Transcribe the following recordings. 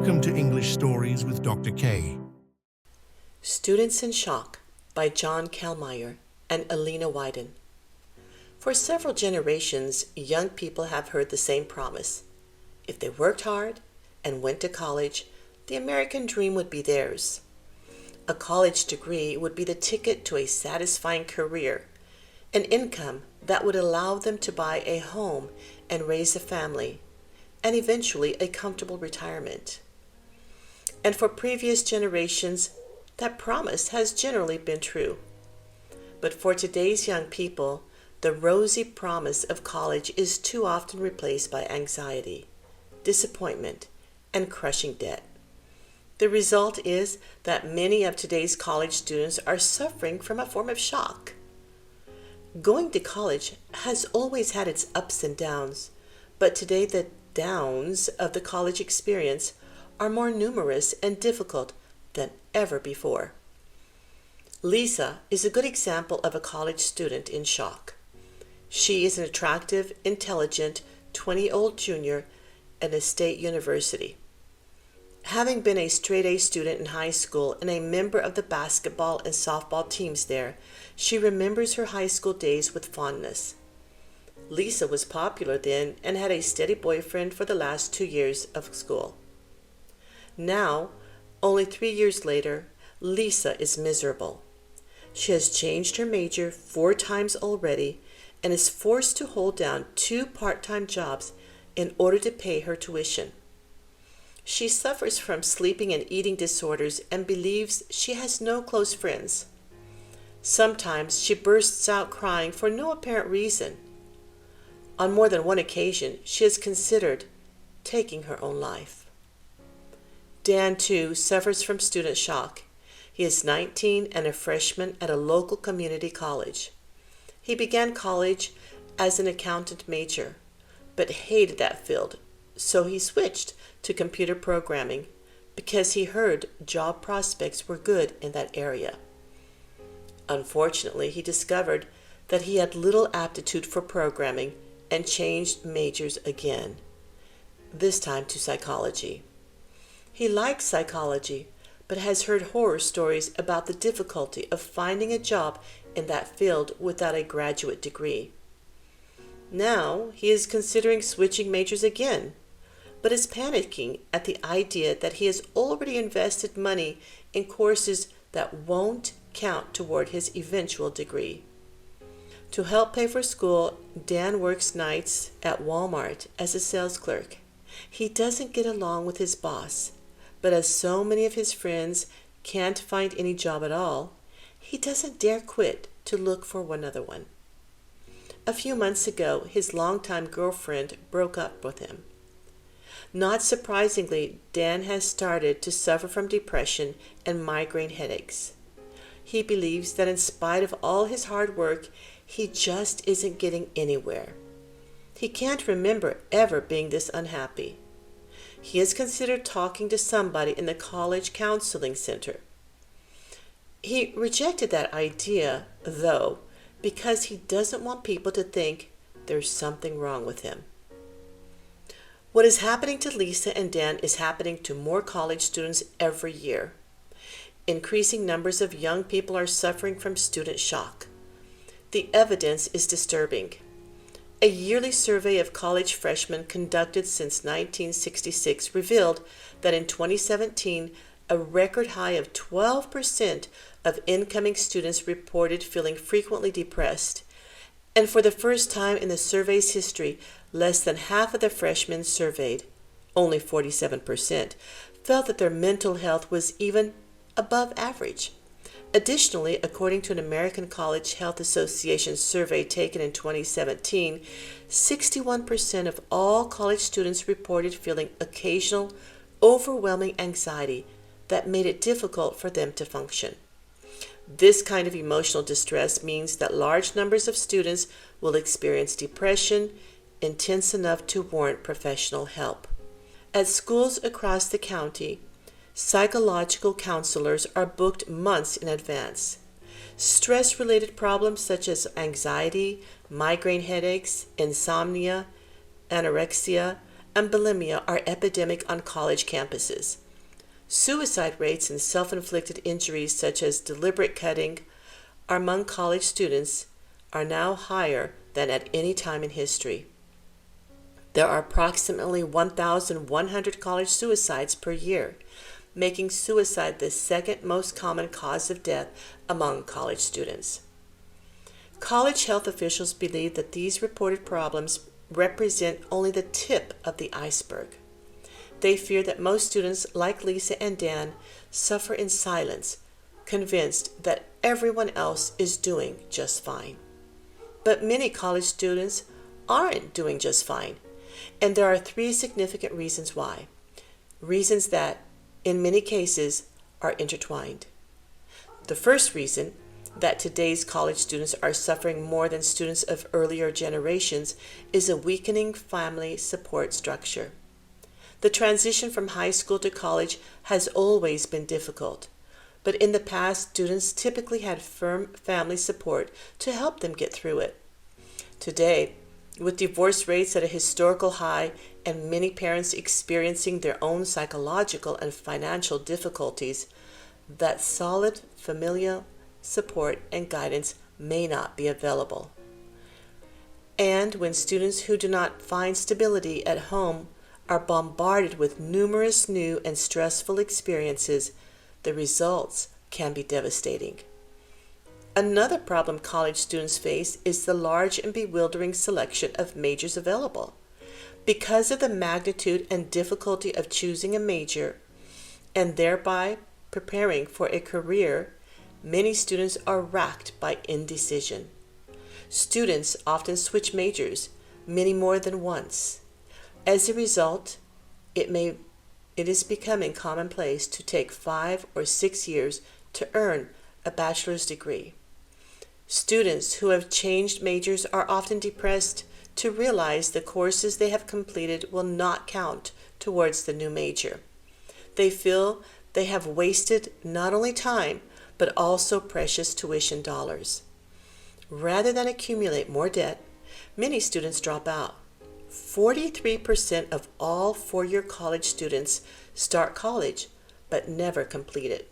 Welcome to English Stories with Dr. K. Students in Shock by John Kellmayer and Alina Wyden. For several generations, young people have heard the same promise. If they worked hard and went to college, the American dream would be theirs. A college degree would be the ticket to a satisfying career, an income that would allow them to buy a home and raise a family, and eventually a comfortable retirement. And for previous generations, that promise has generally been true. But for today's young people, the rosy promise of college is too often replaced by anxiety, disappointment, and crushing debt. The result is that many of today's college students are suffering from a form of shock. Going to college has always had its ups and downs, but today the downs of the college experience are more numerous and difficult than ever before. Lisa is a good example of a college student in shock. She is an attractive, intelligent, 20-year-old junior at a state university. Having been a straight-A student in high school and a member of the basketball and softball teams there, she remembers her high school days with fondness. Lisa was popular then and had a steady boyfriend for the last 2 years of school. Now, only 3 years later, Lisa is miserable. She has changed her major 4 times already and is forced to hold down 2 part-time jobs in order to pay her tuition. She suffers from sleeping and eating disorders and believes she has no close friends. Sometimes she bursts out crying for no apparent reason. On more than one occasion, she has considered taking her own life. Dan, too, suffers from student shock. He is 19 and a freshman at a local community college. He began college as an accountant major, but hated that field, so he switched to computer programming because he heard job prospects were good in that area. Unfortunately, he discovered that he had little aptitude for programming and changed majors again, this time to psychology. He likes psychology, but has heard horror stories about the difficulty of finding a job in that field without a graduate degree. Now he is considering switching majors again, but is panicking at the idea that he has already invested money in courses that won't count toward his eventual degree. To help pay for school, Dan works nights at Walmart as a sales clerk. He doesn't get along with his boss, but as so many of his friends can't find any job at all, he doesn't dare quit to look for another one. A few months ago, his longtime girlfriend broke up with him. Not surprisingly, Dan has started to suffer from depression and migraine headaches. He believes that in spite of all his hard work, he just isn't getting anywhere. He can't remember ever being this unhappy. He has considered talking to somebody in the college counseling center. He rejected that idea, though, because he doesn't want people to think there's something wrong with him. What is happening to Lisa and Dan is happening to more college students every year. Increasing numbers of young people are suffering from student shock. The evidence is disturbing. A yearly survey of college freshmen conducted since 1966 revealed that in 2017, a record high of 12% of incoming students reported feeling frequently depressed. And for the first time in the survey's history, less than half of the freshmen surveyed, only 47%, felt that their mental health was even above average. Additionally, according to an American College Health Association survey taken in 2017, 61% of all college students reported feeling occasional, overwhelming anxiety that made it difficult for them to function. This kind of emotional distress means that large numbers of students will experience depression intense enough to warrant professional help. At schools across the county, psychological counselors are booked months in advance. Stress-related problems such as anxiety, migraine headaches, insomnia, anorexia, and bulimia are epidemic on college campuses. Suicide rates and self-inflicted injuries such as deliberate cutting among college students are now higher than at any time in history. There are approximately 1,100 college suicides per year, making suicide the second most common cause of death among college students. College health officials believe that these reported problems represent only the tip of the iceberg. They fear that most students, like Lisa and Dan, suffer in silence, convinced that everyone else is doing just fine. But many college students aren't doing just fine, and there are 3 significant reasons why. Reasons that, in many cases, are intertwined. The first reason that today's college students are suffering more than students of earlier generations is a weakening family support structure. The transition from high school to college has always been difficult, but in the past, students typically had firm family support to help them get through it. Today, with divorce rates at a historical high and many parents experiencing their own psychological and financial difficulties, that solid familial support and guidance may not be available. And when students who do not find stability at home are bombarded with numerous new and stressful experiences, the results can be devastating. Another problem college students face is the large and bewildering selection of majors available. Because of the magnitude and difficulty of choosing a major and thereby preparing for a career, many students are racked by indecision. Students often switch majors, many more than once. As a result, it is becoming commonplace to take 5 or 6 years to earn a bachelor's degree. Students who have changed majors are often depressed to realize the courses they have completed will not count towards the new major. They feel they have wasted not only time, but also precious tuition dollars. Rather than accumulate more debt, many students drop out. 43% of all 4-year college students start college, but never complete it.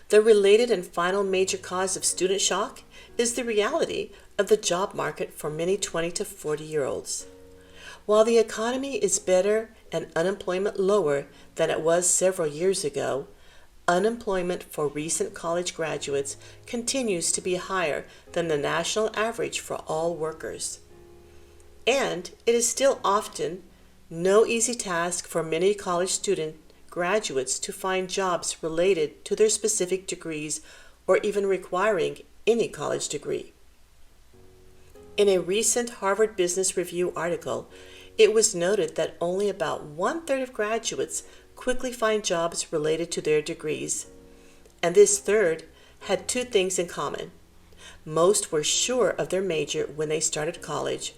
The related and final major cause of student shock is the reality of the job market for many 20 to 40-year-olds. While the economy is better and unemployment lower than it was several years ago, unemployment for recent college graduates continues to be higher than the national average for all workers. And it is still often no easy task for many college student graduates to find jobs related to their specific degrees or even requiring any college degree. In a recent Harvard Business Review article, it was noted that only about 1/3 of graduates quickly find jobs related to their degrees, and this third had 2 things in common. Most were sure of their major when they started college,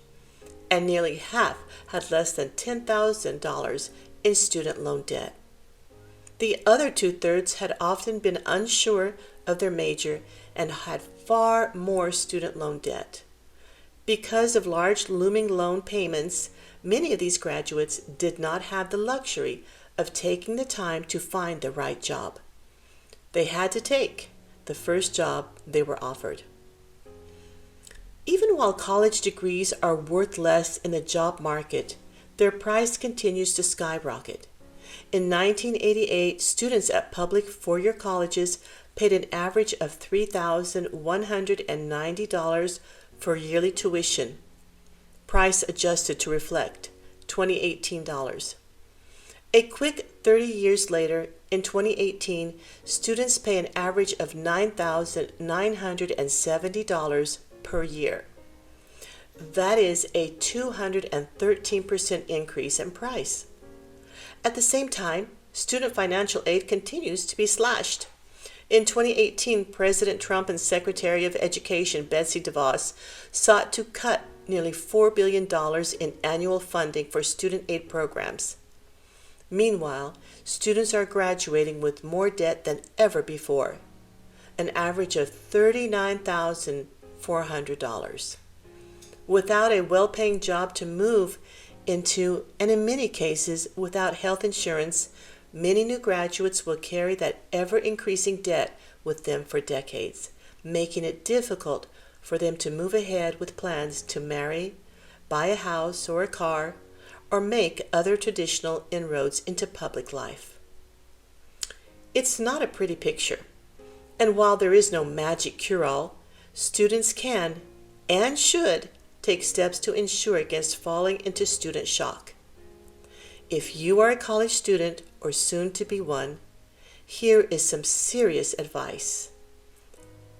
and nearly half had less than $10,000 in student loan debt. The other 2/3 had often been unsure of their major and had far more student loan debt. Because of large looming loan payments, many of these graduates did not have the luxury of taking the time to find the right job. They had to take the first job they were offered. Even while college degrees are worth less in the job market, their price continues to skyrocket. In 1988, students at public 4-year colleges paid an average of $3,190 for yearly tuition, price adjusted to reflect 2018 dollars. A quick 30 years later, in 2018, students pay an average of $9,970 per year. That is a 213% increase in price. At the same time, student financial aid continues to be slashed. In 2018, President Trump and Secretary of Education Betsy DeVos sought to cut nearly $4 billion in annual funding for student aid programs. Meanwhile, students are graduating with more debt than ever before, an average of $39,400. Without a well-paying job to move into, and in many cases, without health insurance, many new graduates will carry that ever-increasing debt with them for decades, making it difficult for them to move ahead with plans to marry, buy a house or a car, or make other traditional inroads into public life. It's not a pretty picture, and while there is no magic cure-all, students can and should take steps to ensure against falling into student shock. If you are a college student or soon to be one, here is some serious advice.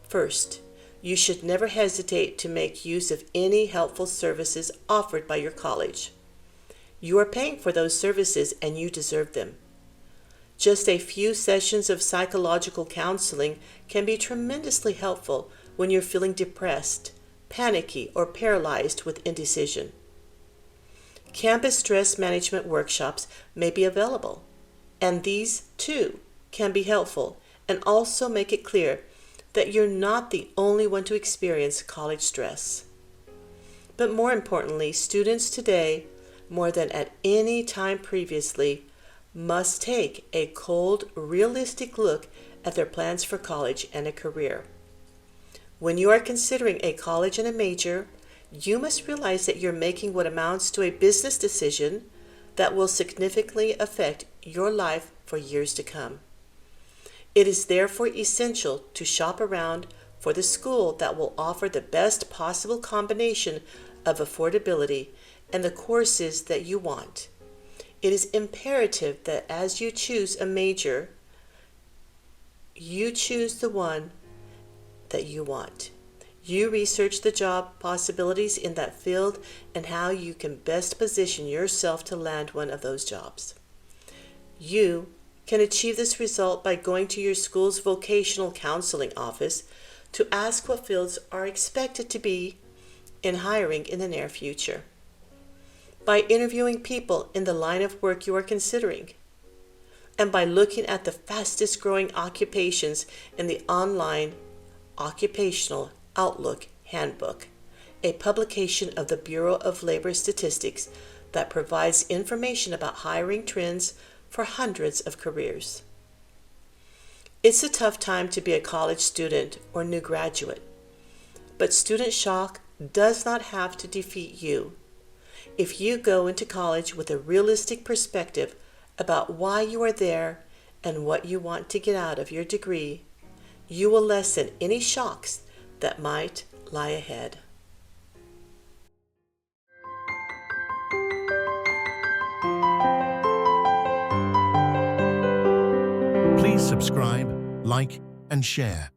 First, you should never hesitate to make use of any helpful services offered by your college. You are paying for those services and you deserve them. Just a few sessions of psychological counseling can be tremendously helpful when you're feeling depressed, panicky, or paralyzed with indecision. Campus stress management workshops may be available, and these, too, can be helpful and also make it clear that you're not the only one to experience college stress. But more importantly, students today, more than at any time previously, must take a cold, realistic look at their plans for college and a career. When you are considering a college and a major, you must realize that you're making what amounts to a business decision that will significantly affect your life for years to come. It is therefore essential to shop around for the school that will offer the best possible combination of affordability and the courses that you want. It is imperative that as you choose a major, you choose the one that you want. You research the job possibilities in that field and how you can best position yourself to land one of those jobs. You can achieve this result by going to your school's vocational counseling office to ask what fields are expected to be in hiring in the near future. By interviewing people in the line of work you are considering, and by looking at the fastest growing occupations in the online Occupational Outlook Handbook, a publication of the Bureau of Labor Statistics that provides information about hiring trends for hundreds of careers. It's a tough time to be a college student or new graduate, but student shock does not have to defeat you. If you go into college with a realistic perspective about why you are there and what you want to get out of your degree, you will lessen any shocks that might lie ahead. Please subscribe, like, and share.